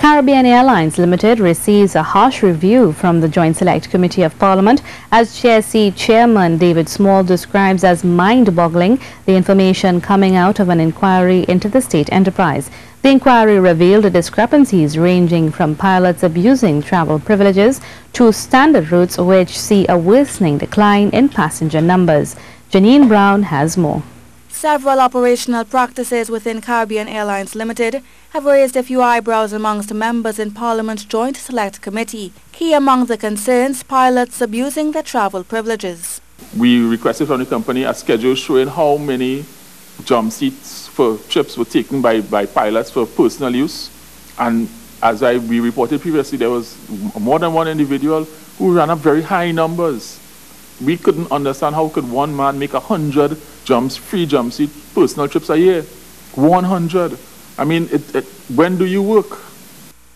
Caribbean Airlines Limited receives a harsh review from the Joint Select Committee of Parliament, as JSC Chairman David Small describes as mind-boggling the information coming out of an inquiry into the state enterprise. The inquiry revealed discrepancies ranging from pilots abusing travel privileges to standard routes which see a worsening decline in passenger numbers. Janine Browne has more. Several operational practices within Caribbean Airlines Limited have raised a few eyebrows amongst members in Parliament's Joint Select Committee. Key among the concerns, pilots abusing their travel privileges. We requested from the company a schedule showing how many jump seats for trips were taken by pilots for personal use. And as we reported previously, there was more than one individual who ran up very high numbers. We couldn't understand how could one man make 100 free jump seat personal trips a year. 100. I mean, when do you work?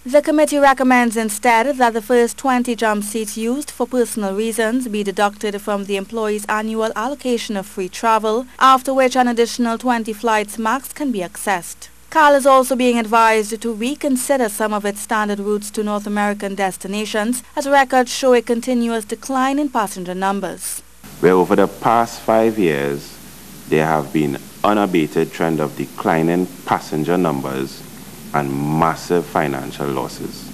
The committee recommends instead that the first 20 jump seats used for personal reasons be deducted from the employee's annual allocation of free travel, after which an additional 20 flights max can be accessed. CAL is also being advised to reconsider some of its standard routes to North American destinations, as records show a continuous decline in passenger numbers. Where over the past 5 years, there have been unabated trend of declining passenger numbers and massive financial losses.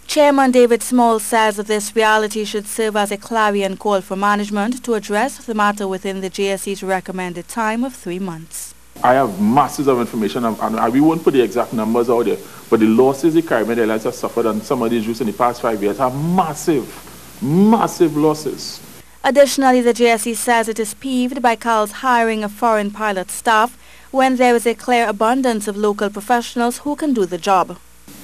Chairman David Small says that this reality should serve as a clarion call for management to address the matter within the JSC's recommended time of 3 months. I have masses of information, and we won't put the exact numbers out there, but the losses the Caribbean Airlines have suffered on some of these routes in the past 5 years are massive, massive losses. Additionally, the JSC says it is peeved by CAL's hiring of foreign pilot staff when there is a clear abundance of local professionals who can do the job.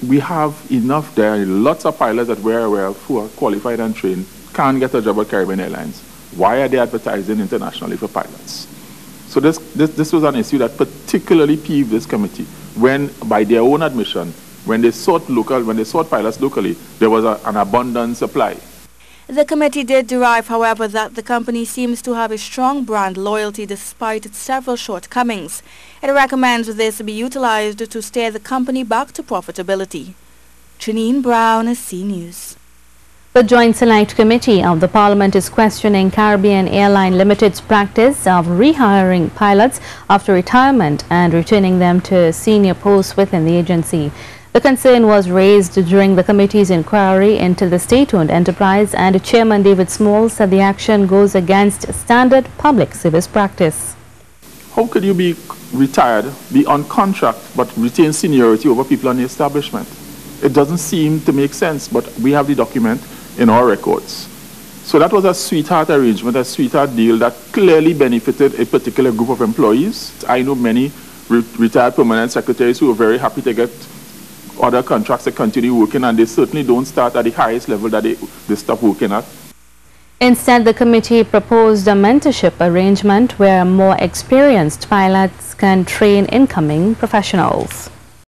We have enough, there are lots of pilots that we're aware of who are qualified and trained, can't get a job at Caribbean Airlines. Why are they advertising internationally for pilots? So this was an issue that particularly peeved this committee when, by their own admission, when they sought pilots locally, there was an abundant supply. The committee did derive, however, that the company seems to have a strong brand loyalty despite its several shortcomings. It recommends this be utilized to steer the company back to profitability. Janine Browne, C News. The Joint Select Committee of the Parliament is questioning Caribbean Airline Limited's practice of rehiring pilots after retirement and returning them to senior posts within the agency. The concern was raised during the committee's inquiry into the state-owned enterprise, and Chairman David Small said the action goes against standard public service practice. How could you be retired, be on contract, but retain seniority over people on the establishment? It doesn't seem to make sense, but we have the document in our records. So that was a sweetheart arrangement, a sweetheart deal that clearly benefited a particular group of employees. I know many retired permanent secretaries who are very happy to get other contracts to continue working, and they certainly don't start at the highest level that they stop working at. Instead, the committee proposed a mentorship arrangement where more experienced pilots can train incoming professionals.